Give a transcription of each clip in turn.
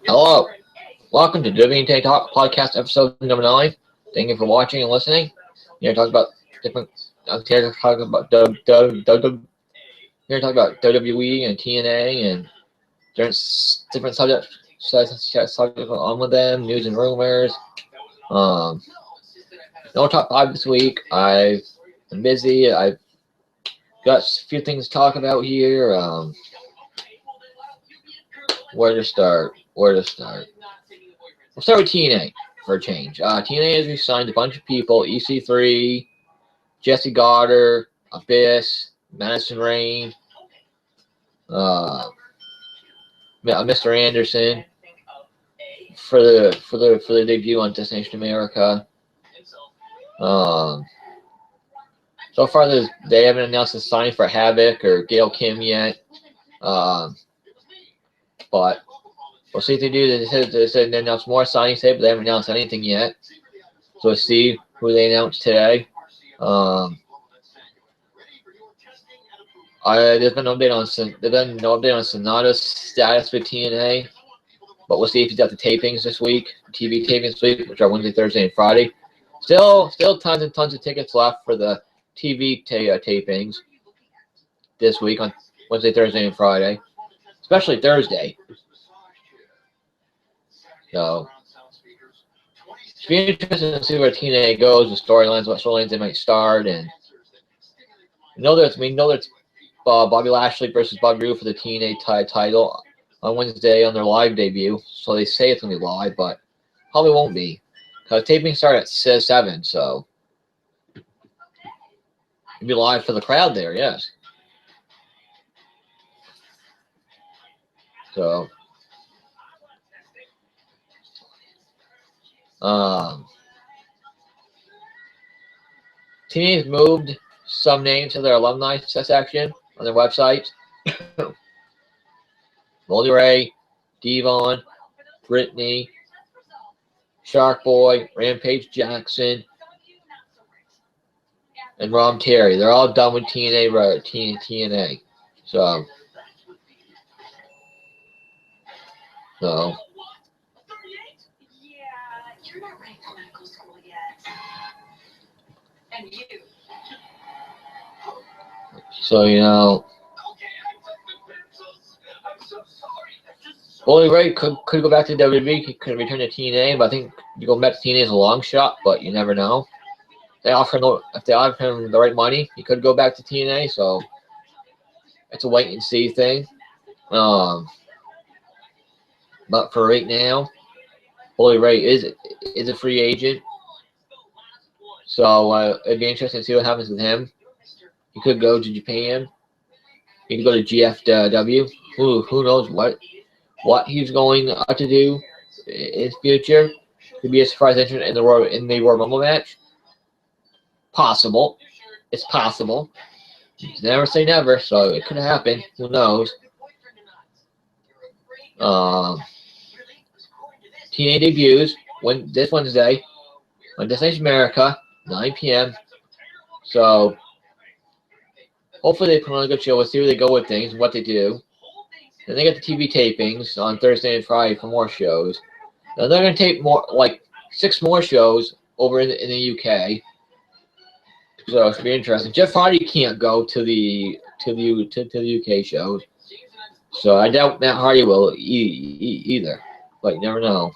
Hello, welcome to WWEANDTNATalk podcast episode number 9. Thank you for watching and listening. Here to talk about different. Here to talk about WWE and TNA and different subjects on with them, news and rumors. No top 5 this week. I've been busy. I've got a few things to talk about here. Where to start? We'll start with TNA for a change. TNA has re-signed a bunch of people: EC3, Jesse Goddard, Abyss, Madison Rain, Mr. Anderson for the debut on Destination America. So far, they haven't announced a signing for Havoc or Gail Kim yet. But we'll see if they do. They said they announced more signings today, but they haven't announced anything yet. So we'll see who they announced today. There's been no update on Sonata's status with TNA, but we'll see if he's got the tapings this week, TV tapings this week, which are Wednesday, Thursday, and Friday. Still tons and tons of tickets left for the TV tapings this week on Wednesday, Thursday, and Friday. Especially Thursday. So it's be interesting to see where TNA goes, the storylines, what storylines they might start, and we know there's Bobby Lashley versus Bobby Roode for the TNA title on Wednesday on their live debut. So they say it's gonna be live, but probably won't be because taping start at 7, so it'll be live for the crowd there. Yes. So, TNA's moved some names to their alumni section on their website. Moldy Ray, Devon, Brittany, Shark Boy, Rampage Jackson, and Rom Terry. They're all done with TNA. So. So, Bully Ray could go back to WWE. He could return to TNA, but I think you go back to TNA is a long shot, but you never know. If they offer him the right money, he could go back to TNA, so it's a wait and see thing. But for right now, Bully Ray is a free agent. So it'd be interesting to see what happens with him. He could go to Japan. He could go to GFW. Who knows what he's going to do in his future? Could be a surprise entrant in the Royal Rumble match. Possible. It's possible. Never say never, so it could happen. Who knows? TNA debuts this Wednesday on Destination America, 9 p.m. So hopefully they put on a good show. We'll see where they go with things and what they do. Then they get the TV tapings on Thursday and Friday for more shows. Then they're going to tape like 6 more shows over in the UK. So it's going to be interesting. Jeff Hardy can't go to the UK shows. So I doubt Matt Hardy will either. But you never know.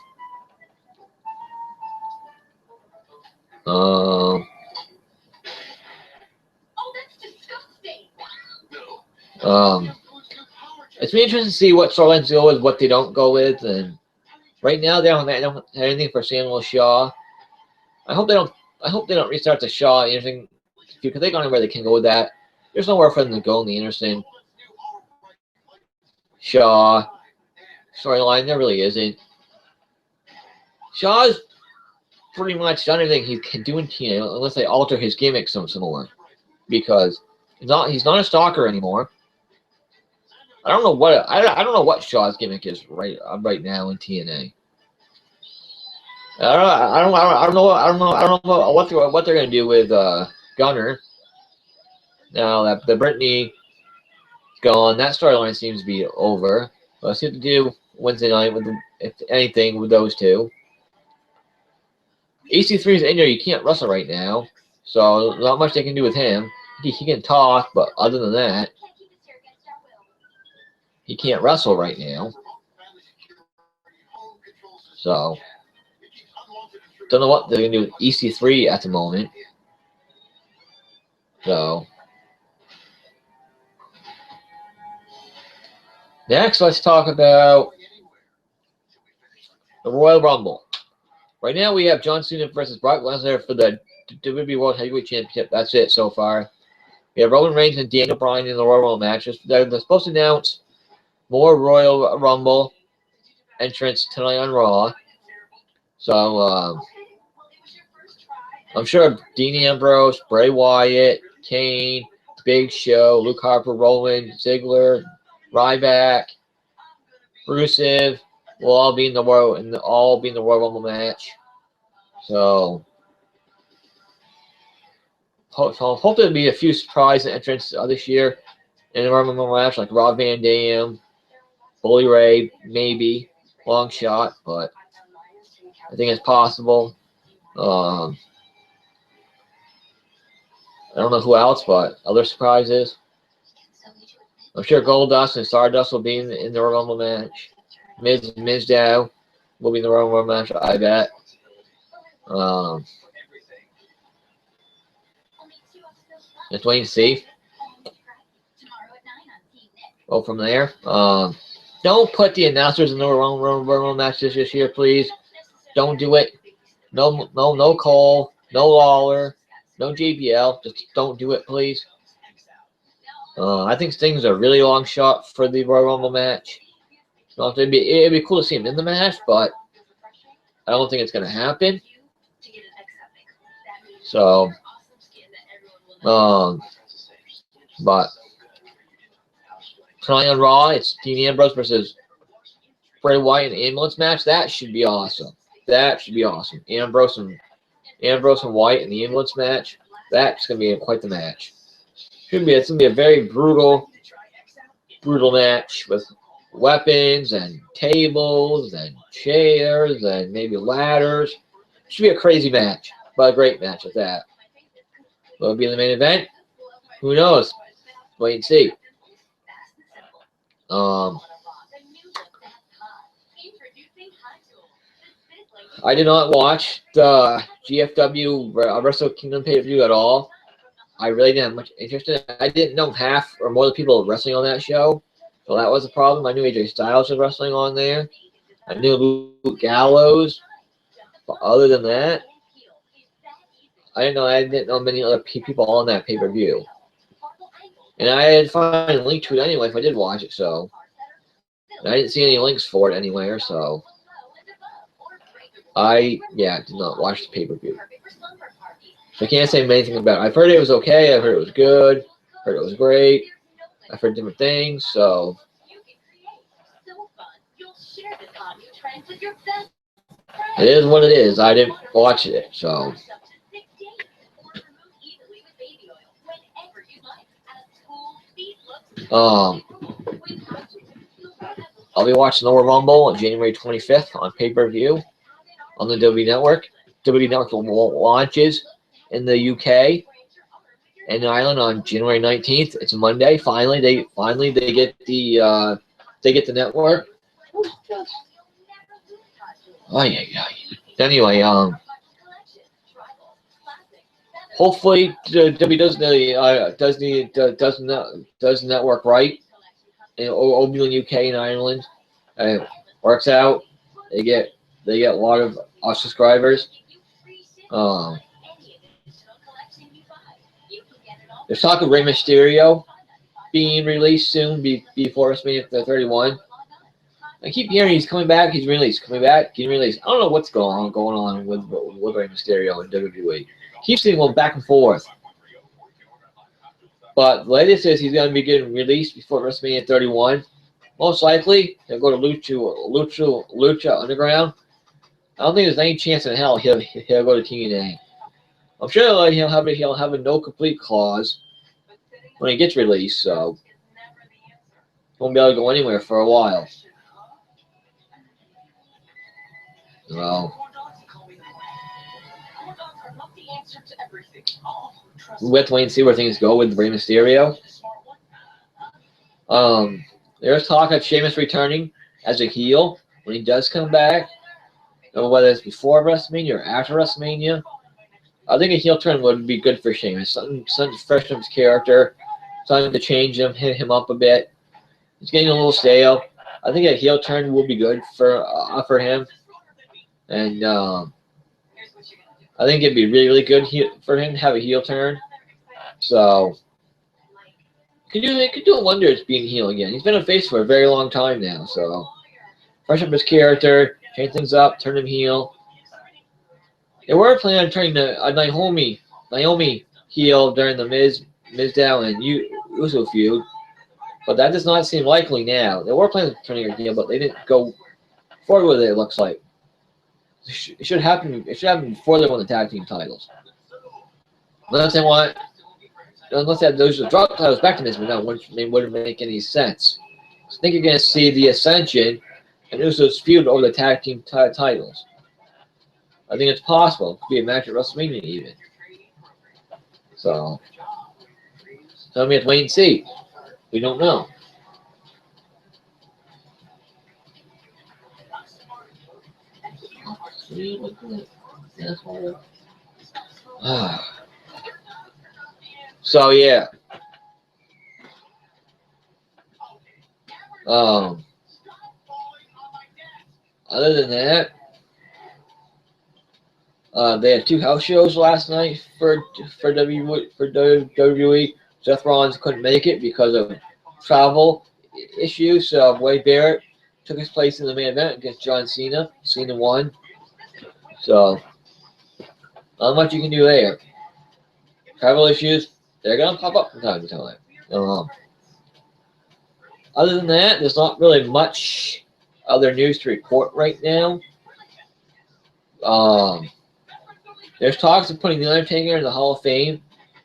It's really interesting to see what storylines go with, what they don't go with, and right now they don't have anything for Samuel Shaw. I hope they don't restart the Shaw anything because they don't know where they can go with that. There's nowhere for them to go in the Anderson Shaw storyline. There really isn't. Shaw's pretty much done everything he can do in TNA unless they alter his gimmick some more, because he's not a stalker anymore. I don't know what Shaw's gimmick is right now in TNA. I don't know what they're gonna do with Gunner. Now that the Brittany gone, that storyline seems to be over. Let's see what to do Wednesday night with if anything with those two. EC3 is injured. You can't wrestle right now, so not much they can do with him. He can talk, but other than that, he can't wrestle right now. So don't know what they're gonna do with EC3 at the moment. So next, let's talk about the Royal Rumble. Right now, we have John Cena versus Brock Lesnar for the WWE World Heavyweight Championship. That's it so far. We have Roman Reigns and Daniel Bryan in the Royal Rumble matches. They're supposed to announce more Royal Rumble entrants tonight on Raw. So I'm sure Dean Ambrose, Bray Wyatt, Kane, Big Show, Luke Harper, Roman, Ziggler, Ryback, Rusev will all be in the Royal Rumble match. So hopefully there'll be a few surprise entrants this year in the Royal Rumble match, like Rob Van Dam, Bully Ray, maybe. Long shot, but I think it's possible. I don't know who else, but other surprises. I'm sure Goldust and Stardust will be in the Royal Rumble match. Mizdow will be in the Royal Rumble match, I bet. Just wait and see. Go from there. Don't put the announcers in the Royal Rumble matches this year, please. Don't do it. No Cole, no Lawler, no JBL. Just don't do it, please. I think Sting's a really long shot for the Royal Rumble match. It'd be cool to see him in the match, but I don't think it's going to happen. So, but tonight on Raw, it's Dean Ambrose versus Bray Wyatt in the ambulance match. That should be awesome. That should be awesome. Ambrose and Wyatt in the ambulance match. That's going to be quite the match. It's going to be a very brutal match with weapons and tables and chairs and maybe ladders. Should be a crazy match, but a great match at that. Will it be in the main event? Who knows? Wait and see. I did not watch the GFW Wrestle Kingdom pay-per-view at all. I really didn't have much interest in it. I didn't know half or more of the people wrestling on that show, so that was a problem. I knew AJ Styles was wrestling on there. I knew Luke Gallows, but other than that, I didn't know many other people on that pay-per-view. And I had to find a link to it anyway if I did watch it, so. And I didn't see any links for it anywhere, so. I did not watch the pay-per-view. So I can't say anything about it. I've heard it was okay. I've heard it was good. I've heard it was great. I've heard different things, so. It is what it is. I didn't watch it, so. I'll be watching the Royal Rumble on January 25th on pay-per-view on the WWE Network. WWE Network launches in the UK and Ireland on January 19th. It's a Monday. Finally they get the network. Anyway, hopefully WWE does the network right. And OB in UK and Ireland, works out. They get a lot of subscribers. There's talk of Rey Mysterio being released soon before WrestleMania 31. I keep hearing he's coming back. He's released, coming back, getting released. I don't know what's going on with Rey Mysterio and WWE. Keeps going back and forth. But the latest is he's going to be getting released before WrestleMania 31. Most likely, he'll go to Lucha Underground. I don't think there's any chance in hell he'll go to TNA. I'm sure he'll have a no complete clause when he gets released, so he won't be able to go anywhere for a while. Well, we have to wait and see where things go with Rey Mysterio. There's talk of Sheamus returning as a heel when he does come back, or whether it's before WrestleMania or after WrestleMania. I think a heel turn would be good for Sheamus. Something fresh in his character, something to change him, hit him up a bit. He's getting a little stale. I think a heel turn will be good for him, and I think it'd be really, really good for him to have a heel turn. So could do wonders being heel again. He's been a face for a very long time now, so fresh up his character, change things up, turn him heel. They were planning on turning Naomi heel during the Miz Down and Uso feud, but that does not seem likely now. They were planning on turning her heel, but they didn't go forward with it. It looks like it should happen. It should happen before they won the tag team titles. Unless they had those drop titles back to Miz, but no, it wouldn't make any sense. So I think you're going to see the Ascension and Usos feud over the tag team titles. I think it's possible. It could be a match at WrestleMania even. So we have to wait and see. We don't know. So yeah. Other than that, they had 2 house shows last night for WWE. Seth Rollins couldn't make it because of travel issues. So Wade Barrett took his place in the main event against John Cena. Cena won. So not much you can do there. Travel issues, they're gonna pop up from time to time. Other than that, there's not really much other news to report right now. There's talks of putting The Undertaker in the Hall of Fame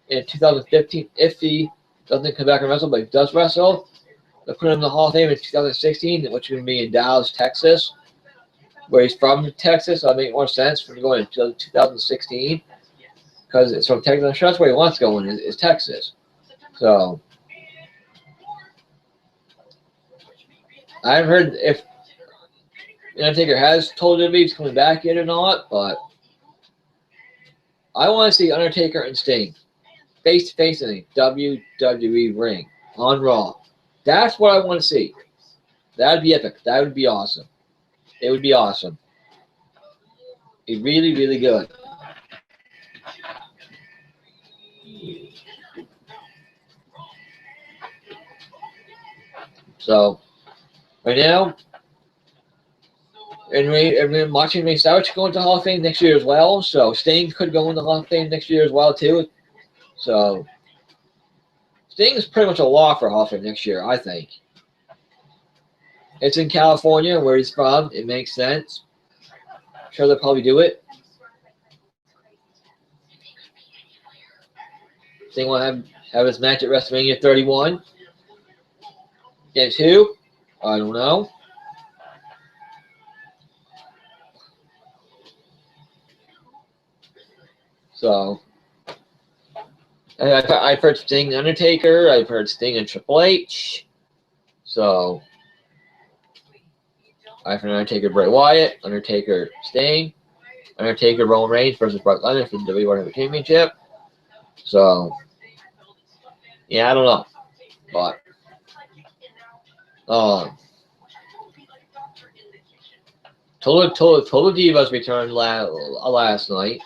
in 2015 if he doesn't come back and wrestle, but he does wrestle. They'll put him in the Hall of Fame in 2016, which would be in Dallas, Texas, where he's from Texas. So it'd make more sense for him to go in 2016 because it's from Texas. I'm sure that's where he wants to go in is Texas. So I haven't heard if The Undertaker has told him he's coming back yet or not, but I want to see Undertaker and Sting face to face in a WWE ring on Raw. That's what I want to see. That would be epic. That would be awesome. It would be awesome. It'd be really, really good. So, right now, and watching Ray Stouch go into Hall of Fame next year as well. So Sting could go into Hall of Fame next year as well too. So Sting is pretty much a lock for Hall of Fame next year, I think. It's in California where he's from. It makes sense. I'm sure they'll probably do it. Sting will have his match at WrestleMania 31. Against who? I don't know. So, I've heard Sting and Undertaker. I've heard Sting and Triple H. So, I've heard Undertaker Bray Wyatt, Undertaker Sting, Undertaker Roman Reigns versus Brock Lesnar for the WWE World Championship. So, yeah, I don't know. But, Total Divas returned last night.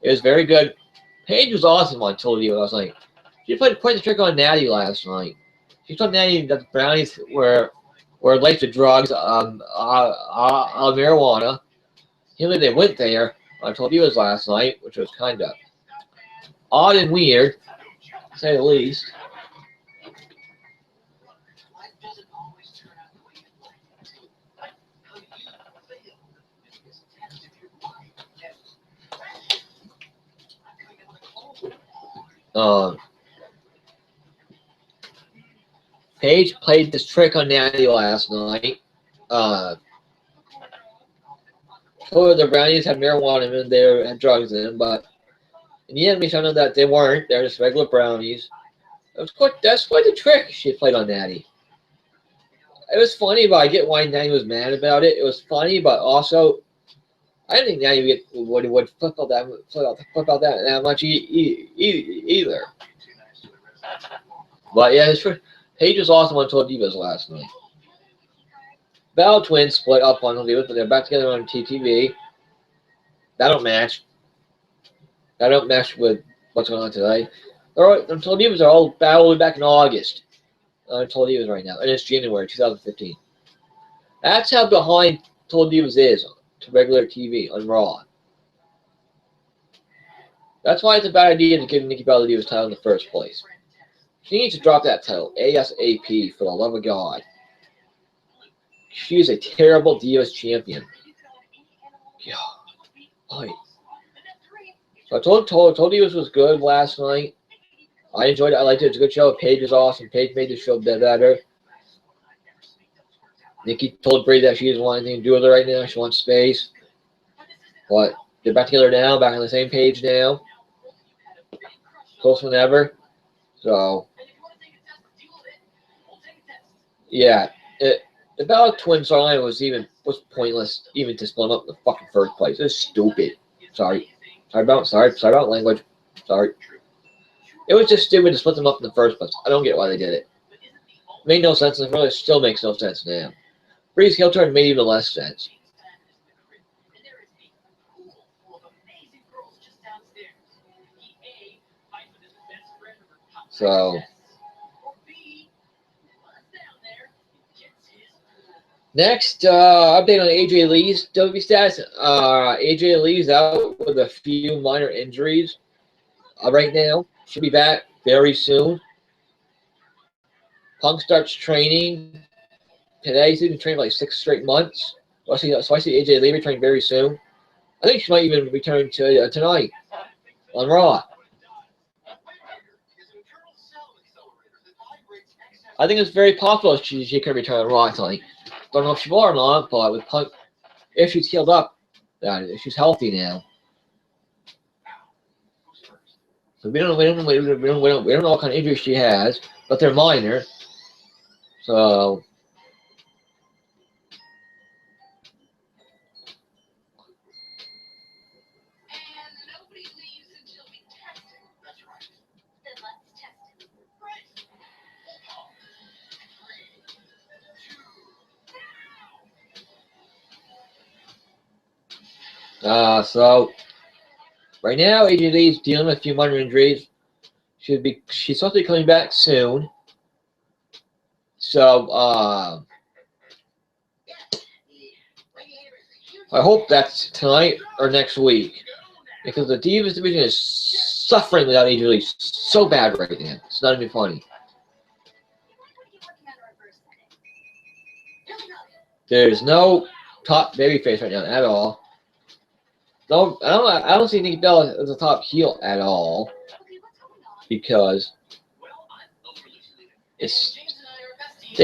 It was very good. Paige was awesome on Total Divas last night. She played quite the trick on Natty last night. She told Natty that the brownies were laced with drugs, marijuana. They went there on Total Divas last night, which was kind of odd and weird, to say the least. Paige played this trick on Natty last night. told the brownies had marijuana in them, they had drugs in them, but in the end we found out that they weren't. They're just regular brownies. That's quite the trick she played on Natty. It was funny, but I get why Natty was mad about it. It was funny, but also I didn't think Natty would flip out that much either. But yeah, it's true. Paige was awesome on Total Divas last night. Battle Twins split up on Total Divas, but they're back together on TTV. That don't match with what's going on today. The Total Divas are all battled back in August. Total Divas right now, and it's January 2015. That's how behind Total Divas is to regular TV on Raw. That's why it's a bad idea to give Nikki Bella the Divas title in the first place. She needs to drop that title ASAP, for the love of God. She is a terrible Divas champion. Yeah. Right. So I told Divas was good last night. I enjoyed it. I liked it. It's a good show. Paige was awesome. Paige made the show better. Nikki told Brie that she doesn't want anything to do with her right now. She wants space. But they're back together now, back on the same page now. Closer than ever. So, yeah. The Battle Twins storyline was pointless, even to split them up in the fucking first place. It was stupid. Sorry about language. Sorry. It was just stupid to split them up in the first place. I don't get why they did it. It made no sense, and it really still makes no sense now. Bree's heel turn made even less sense. So, next, update on AJ Lee's WWE status. AJ Lee's out with a few minor injuries right now. Should be back very soon. Punk starts training today. He's been training for like 6 straight months. So I see AJ Lee returning very soon. I think she might even return to tonight on Raw. I think it's very possible she could return on Raw tonight. Don't know if she will or not, but with Punk, if she's healed up, if she's healthy now. So we don't know what kind of injury she has, but they're minor. So so right now AJ Lee's dealing with a few minor injuries. She's supposed to be coming back soon. So I hope that's tonight or next week, because the Divas division is suffering without AJ Lee so bad right now. It's not even funny. There's no top babyface right now at all. No, I don't see Nikki Bella as a top heel at all, because they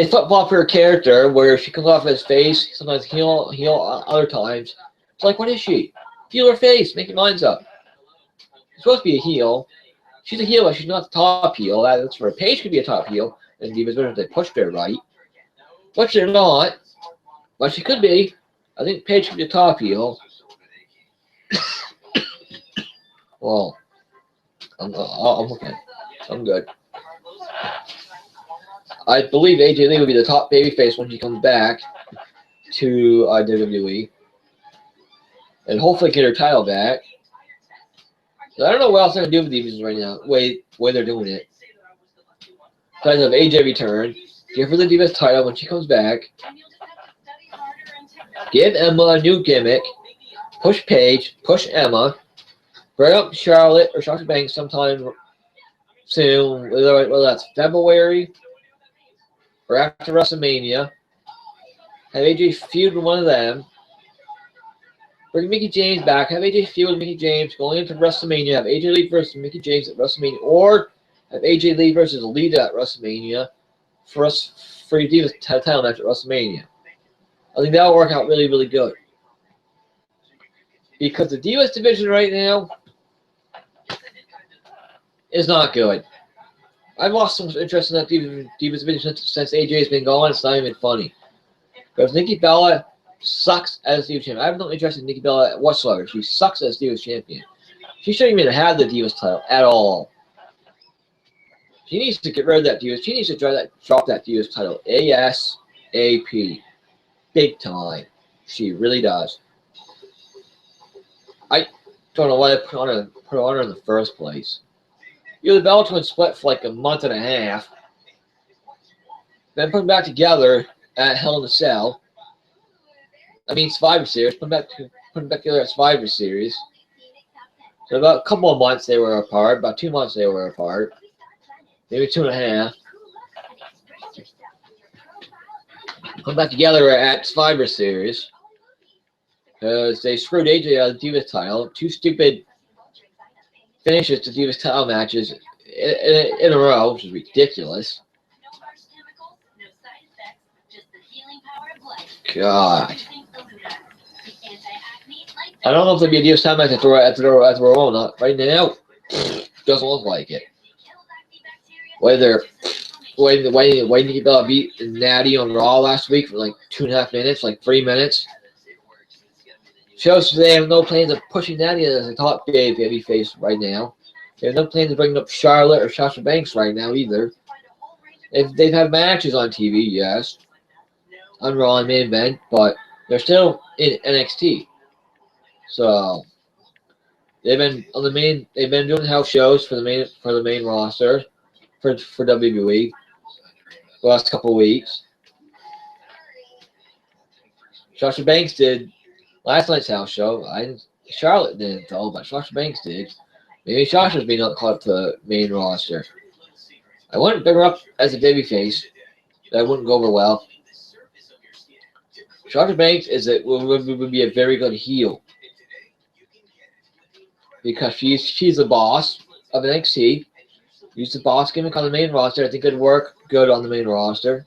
flip-flop her character where she comes off as face, sometimes heel other times. It's like, what is she? Heel or face? Make your minds up. She's supposed to be a heel. She's a heel, but she's not the top heel. That's for Paige could be a top heel, and Divas if they pushed her right. But they're not. But she could be. I think Paige could be a top heel. Well, I'm okay. I'm good. I believe AJ Lee will be the top babyface when she comes back to WWE, and hopefully get her title back. So I don't know what else they're gonna do with these right now. Way they're doing it. Besides have AJ return, give her the Divas title when she comes back. Give Emma a new gimmick. Push Paige. Push Emma. Bring up Charlotte or Sasha Banks sometime soon. Whether that's February or after WrestleMania. Have AJ feud with one of them. Bring Mickie James back. Have AJ feud with Mickie James going into WrestleMania. Have AJ Lee versus Mickie James at WrestleMania. Or have AJ Lee versus Lita at WrestleMania for your Divas title match at WrestleMania. I think that'll work out really, really good. because the Divas division right now is not good. I've lost some interest in that Divas division since AJ's been gone. It's not even funny. Because Nikki Bella sucks as Divas champion. I have no interest in Nikki Bella whatsoever. She sucks as Divas champion. She shouldn't even have the Divas title at all. She needs to get rid of that Divas. She needs to drop that Divas title ASAP. Big time. She really does. I don't know why they put her in the first place. The Bella Twins split for like a month and a half. Then put them back together at Hell in a Cell. I mean Survivor Series. Put them back together at Survivor Series. So about a couple of months they were apart. About 2 months they were apart. Maybe 2.5. Come back together at Survivor Series. Because they screwed AJ out of the Divas title. 2 stupid finishes to Divas title matches in a row, which is ridiculous. God. I don't know if there'll be a Divas title match at the Royal or not. Right now, doesn't look like it. Whether Nikki Bella beat Natty on Raw last week for like 2.5 minutes, like 3 minutes. Shows they have no plans of pushing Natty as a top baby face right now. They have no plans of bringing up Charlotte or Sasha Banks right now either. They've had matches on TV, yes, on Raw and main event, but they're still in NXT. So they've been doing house shows for the main roster for WWE the last couple of weeks. Sasha Banks did last night's house show. Charlotte didn't though, but Sasha Banks did. Maybe Sasha's being caught up to the main roster. I wouldn't pick her up as a babyface. That wouldn't go over well. Sasha Banks would be a very good heel because she's the boss of NXT. Use the boss gimmick on the main roster. I think it'd work good on the main roster.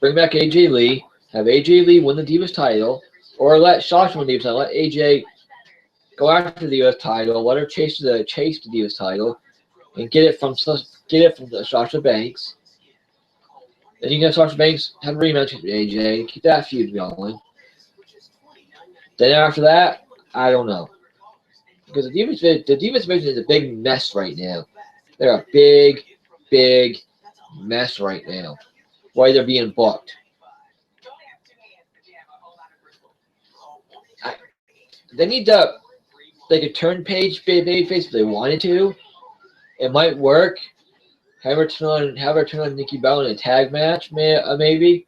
Bring back AJ Lee. Have AJ Lee win the Divas title, or let Sasha win the Divas title. Let AJ go after the Divas title. Let her chase the Divas title, and get it from Sasha Banks. Then you can have Sasha Banks have a rematch with AJ. Keep that feud going. Then after that, I don't know. Because the Divas division is a big mess right now. They're a big, big mess right now. Why they're being booked. They need to, they could turn Paige babyface if they wanted to. It might work. Have her turn on Nikki Bella in a tag match, maybe.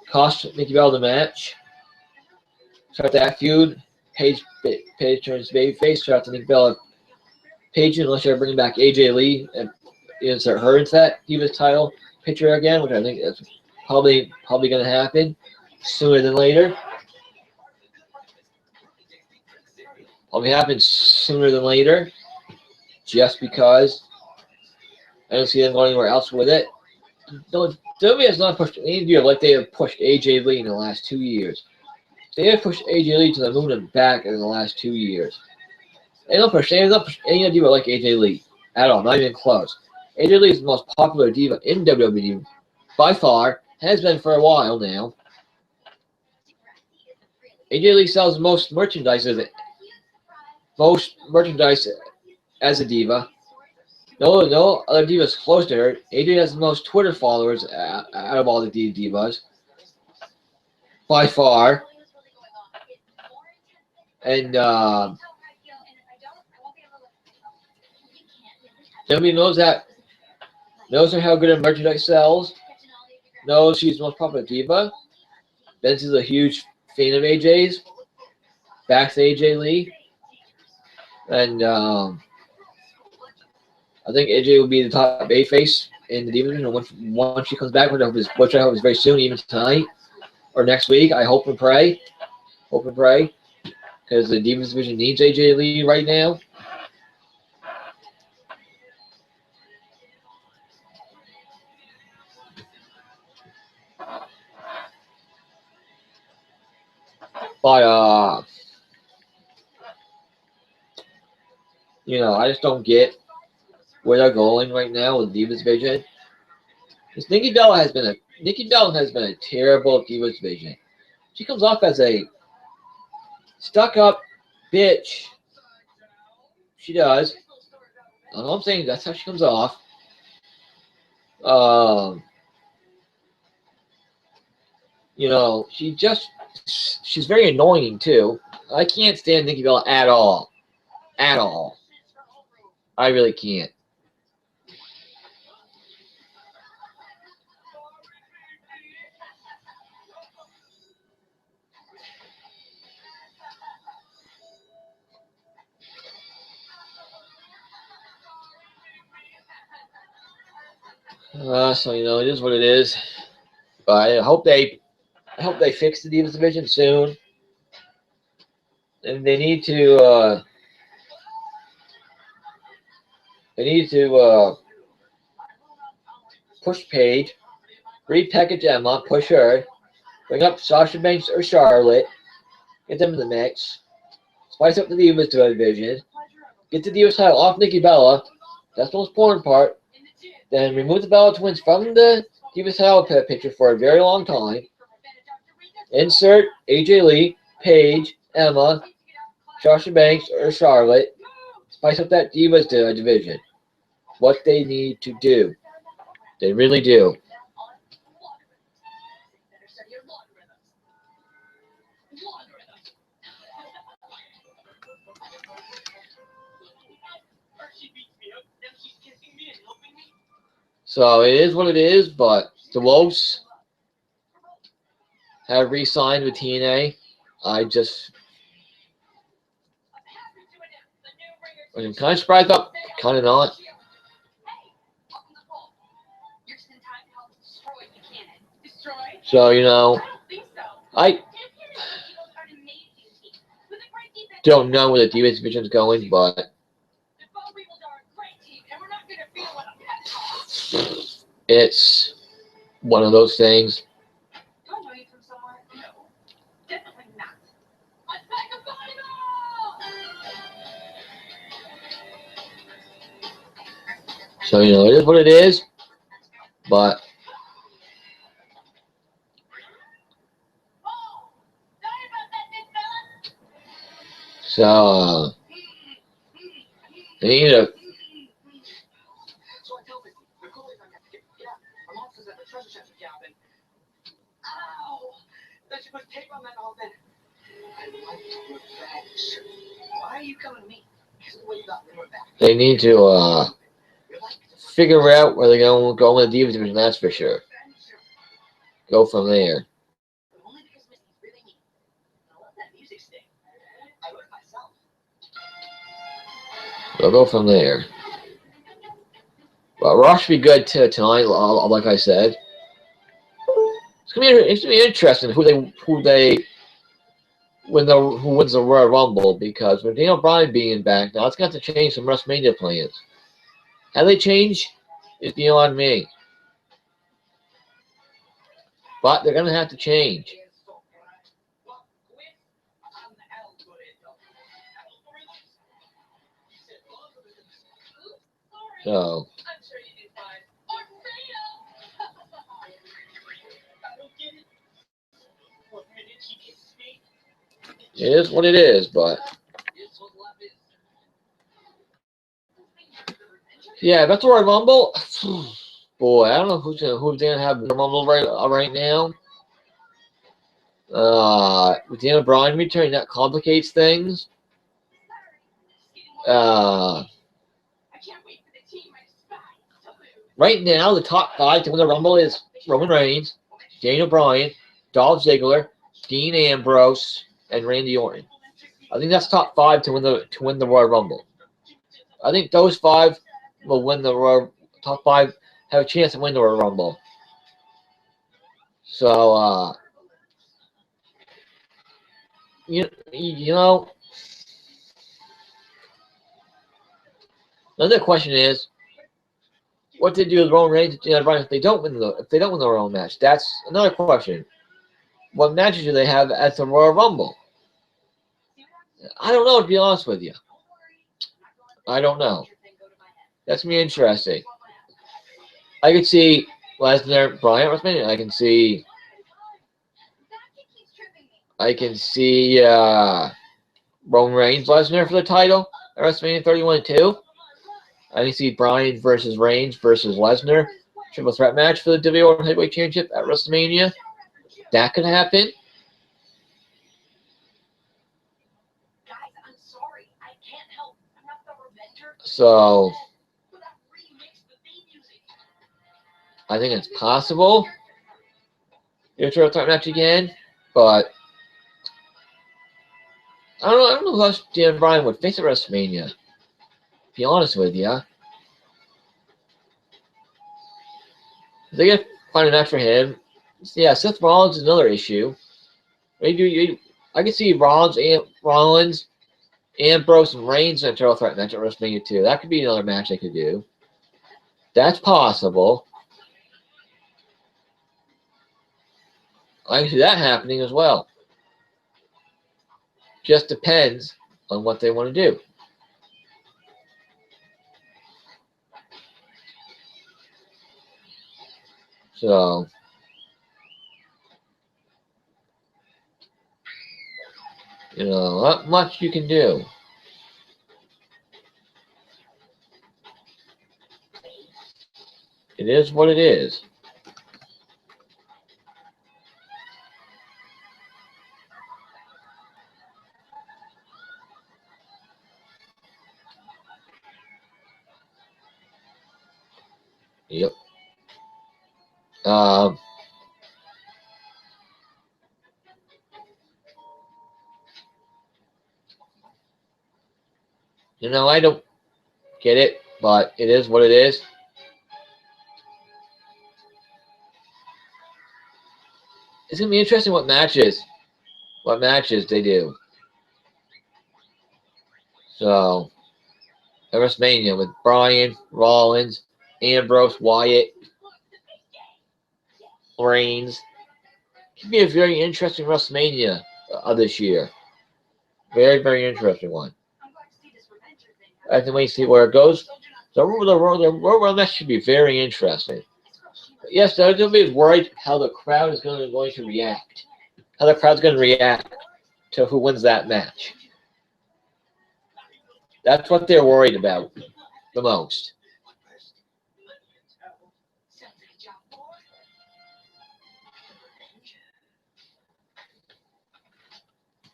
Cost Nikki Bella the match. Start that feud. Paige turns babyface. Start to Nikki Bella. Paige, unless you're bringing back AJ Lee and insert her into that Divas title picture again, which I think is probably going to happen sooner than later. Probably happen sooner than later, just because I don't see them going anywhere else with it. WWE has not pushed any deal like they have pushed AJ Lee in the last 2 years. They have pushed AJ Lee to the moon and back in the last 2 years. They don't push any diva like AJ Lee at all, not even close. AJ Lee is the most popular diva in WWE by far, has been for a while now. AJ Lee sells most merchandise as a diva. No other divas close to her. AJ has the most Twitter followers out of all the divas by far. And nobody knows how good her merchandise sells. Knows she's the most popular diva. Vince is a huge fan of AJ's. Backs AJ Lee. And I think AJ will be the top babyface in the division once she comes back, which I hope is very soon, even tonight or next week. I hope and pray. Because the Divas division needs AJ Lee right now. But you know, I just don't get where they're going right now with Divas Division. Because Nikki Bella has been a terrible Divas Division. She comes off as a stuck-up bitch. She does. I know I'm saying that's how she comes off. You know, she's very annoying too. I can't stand Nikki Bella at all. At all. I really can't. So you know, it is what it is. But I hope they fix the Divas Division soon. And they need to push Paige, repackage Emma, push her, bring up Sasha Banks or Charlotte, get them in the mix, spice up the Divas division, get the Divas title off Nikki Bella. That's the most important part. Then remove the Bella Twins from the Divas title picture for a very long time. Insert AJ Lee, Paige, Emma, Sasha Banks, or Charlotte. Spice up that Divas division. What they need to do. They really do. So it is what it is, but the Wolves have re-signed with TNA. I'm kind of surprised, but kind of not. So, you know, I don't know where the Divas division is going, but it's one of those things. So, you know, it is what it is, but so they need to figure out where they're going to go in the Divas division, that's for sure. Go from there. They'll go from there. But Raw should be good tonight, like I said. It's gonna be interesting who wins the Royal Rumble, because with Daniel Bryan being back now, it's going to have to change some WrestleMania plans. How they change is beyond me. But they're going to have to change. So it is what it is, but yeah, that's the Royal Rumble. Boy, I don't know who's gonna have the Rumble right now. With Daniel Bryan returning, that complicates things. Right now, the top 5 to win the Rumble is Roman Reigns, Daniel Bryan, Dolph Ziggler, Dean Ambrose, and Randy Orton. I think that's top 5 to win the Royal Rumble. I think those 5 will win the Royal. Top 5 have a chance to win the Royal Rumble. So you know, another question is, what to do with Roman Reigns and Daniel Bryan if they don't win the Royal match? That's another question. What matches do they have at the Royal Rumble? I don't know, to be honest with you. I don't know. That's going to be interesting. I could see Lesnar, Bryan, WrestleMania. I can see Roman Reigns, Lesnar for the title at WrestleMania 31 too. I can see Bryan versus Reigns versus Lesnar triple threat match for the WWE World Heavyweight Championship at WrestleMania. That could happen. So I think it's possible. You triple threat match again, but I don't know who else Dan Bryan would face at WrestleMania. To be honest with you, they gotta find a match for him. Yeah, Seth Rollins is another issue. I can see Rollins, Ambrose, and Reigns in a triple threat match at WrestleMania 2. That could be another match they could do. That's possible. I can see that happening as well. Just depends on what they want to do. So, not much you can do. It is what it is. Yep. I don't get it, but it is what it is. It's gonna be interesting what matches they do. So, at WrestleMania with Bryan, Rollins, Ambrose, Wyatt, Reigns. Could be a very interesting WrestleMania this year. Very, very interesting one. I have to wait to see where it goes. The Royal match should be very interesting. But yes, WWE is worried how the crowd is going to react. How the crowd's going to react to who wins that match. That's what they're worried about the most.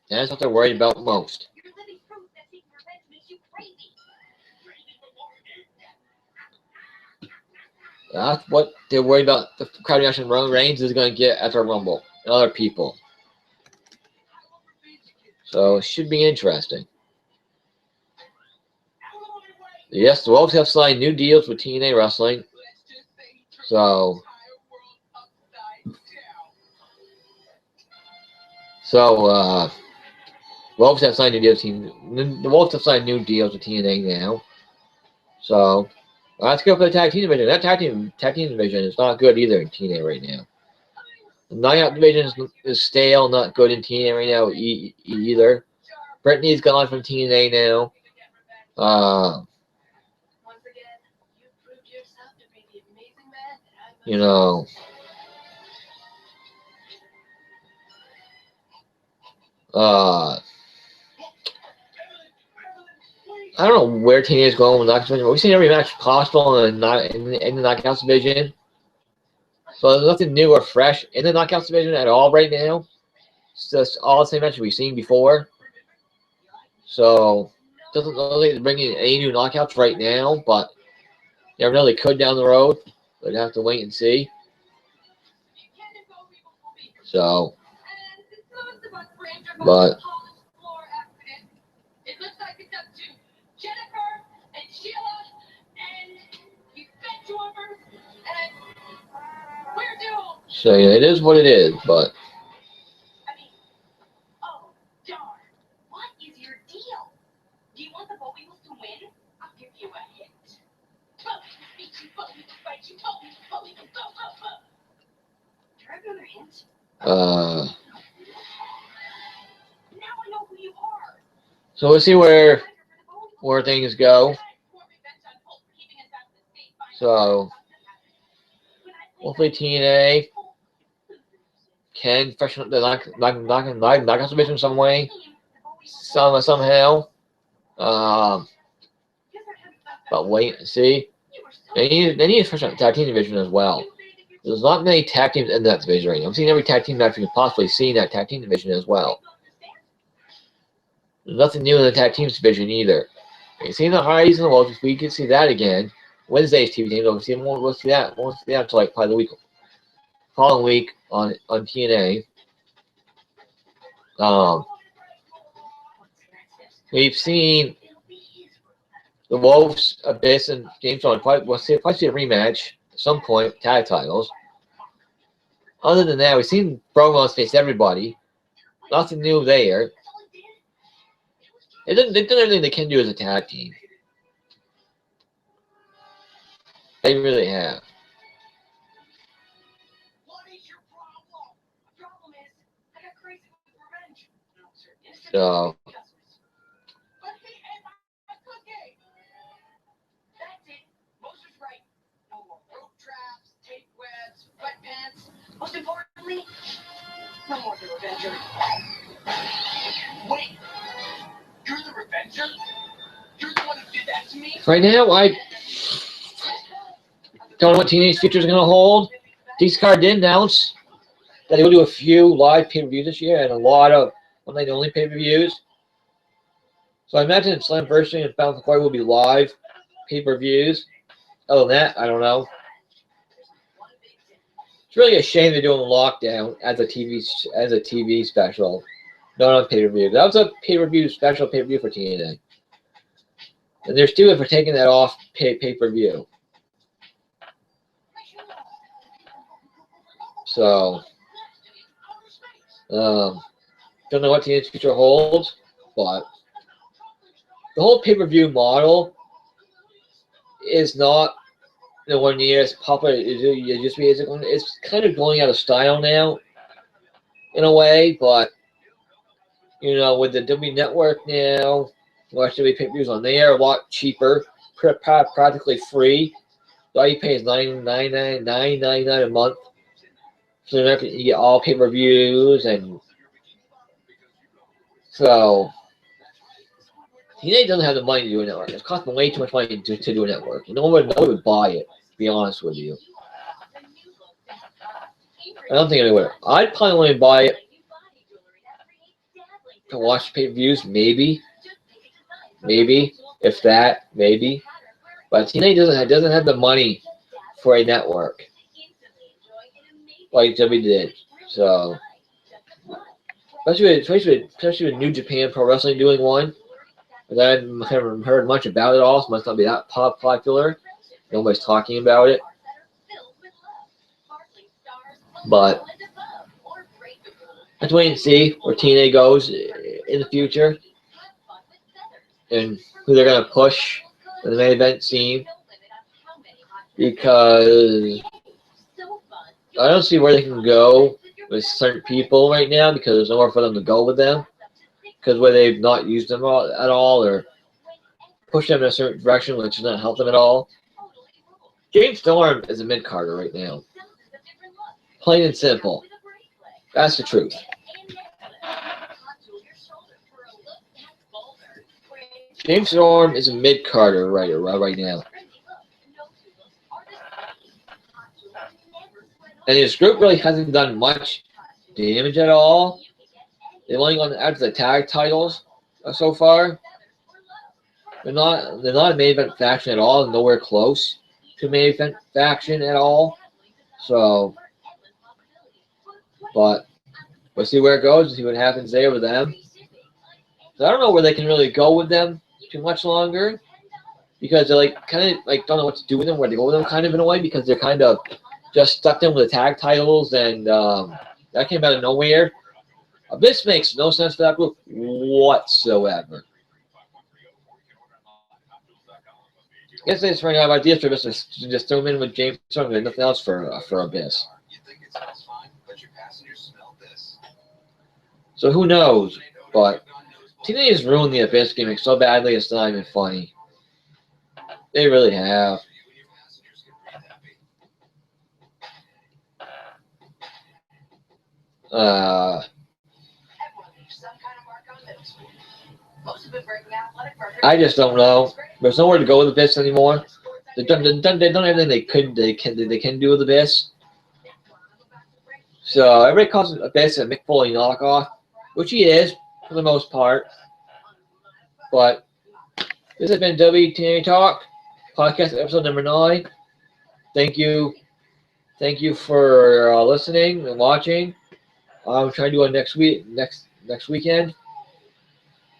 That's what they're worried about most. That's what they're worried about. The crowd reaction Roman Reigns is going to get after Rumble and other people. So it should be interesting. Yes, the Wolves have signed new deals with TNA Wrestling. So Wolves have signed new deals. The Wolves have signed new deals with TNA now. So let's go for the tag team division. That tag team division is not good either in TNA right now. The knockout division is stale, not good in TNA right now either. Brittany's gone from TNA now. I don't know where TNA is going with the knockouts division, but we've seen every match possible in the knockouts division. So there's nothing new or fresh in the knockouts division at all right now. It's just all the same matches we've seen before. So doesn't really bring in any new knockouts right now, but you never know, they could down the road. We'd have to wait and see. So, but so yeah, it is what it is, but So we'll see where things go. So hopefully TNA can freshen up the knock division some way, somehow. But wait and see. They need to freshen up the tag team division as well. There's not many tag teams in that division right now. I'm seeing every tag team match we can possibly see in that tag team division as well. There's nothing new in the tag teams division either. You see the highs and the lows. We can see that again. Wednesday's TV teams. We'll see that. We'll see that until like probably the following week on TNA. We've seen the Wolves, Abyss, and James Storm. We'll see a rematch at some point, tag titles. Other than that, we've seen Promos face everybody. Nothing new there. They've done everything they can do as a tag team. They really have. So most importantly, no more the Revenger. Wait, you're the Revenger? You're the one who did that to me? Right now, I don't know what Teenage Future is going to hold. DC Card did announce that they will do a few live pay-per-views this year and a lot of one-night only pay-per-views. So I imagine Slammiversary and Bound for Glory will be live pay-per-views. Other than that, I don't know. It's really a shame they're doing Lockdown as a TV special, not on pay-per-view. That was a pay-per-view special pay-per-view for TNA, and they're stupid for taking that off pay-per-view. So, don't know what TNA's future holds, but the whole pay-per-view model is not nowhere near as popular as it used to be. It's kind of going out of style now, in a way, but, you know, with the W Network now, watch WWE pay-per-views on there, a lot cheaper, practically free. All you pay is $9.99 a month. So you get all pay-per-views, and so TNA doesn't have the money to do a network. It's costing way too much money to do a network. No one would buy it, to be honest with you. I don't think anyone would. I'd probably only buy it to watch pay-per-views, maybe, if that, maybe. But TNA doesn't have the money for a network like WWE did. So, especially with New Japan Pro Wrestling doing one. I haven't heard much about it all, so it must not be that popular. Nobody's talking about it. But let's wait and see where TNA goes in the future and who they're going to push in the main event scene. Because I don't see where they can go with certain people right now, because there's nowhere for them to go with them. Because where they've not used them at all, or pushed them in a certain direction, which does not help them at all. James Storm is a mid-carder right now. Plain and simple. That's the truth. James Storm is a mid-carder right now. And his group really hasn't done much damage at all. They've only gone after the tag titles so far. They're not a main event faction at all, nowhere close to main event faction at all. So, but we'll see where it goes and see what happens there with them. So I don't know where they can really go with them too much longer, because they're kind of don't know what to do with them, where to go with them kind of in a way, because they're kind of just stuck in with the tag titles, and that came out of nowhere. This makes no sense to that group whatsoever. I guess they just ran out of ideas for Abyss to just throw him in with James Storm and nothing else for Abyss. So who knows? But TNA has ruined the Abyss gimmick so badly it's not even funny. They really have. I just don't know. There's nowhere to go with Abyss anymore. They've done everything they can do with Abyss. So everybody calls Abyss a Mick Foley knockoff, which he is for the most part. But this has been WWEAND Talk podcast episode number 9. Thank you for listening and watching. I'm trying to do it next weekend.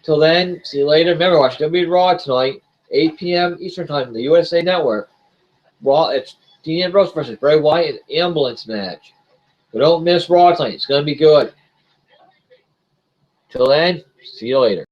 Till then, see you later. Remember, watch WWE Raw tonight, 8 p.m. Eastern Time on the USA Network. Raw, it's Dean Ambrose versus Bray Wyatt, an ambulance match. But don't miss Raw tonight. It's going to be good. Till then, see you later.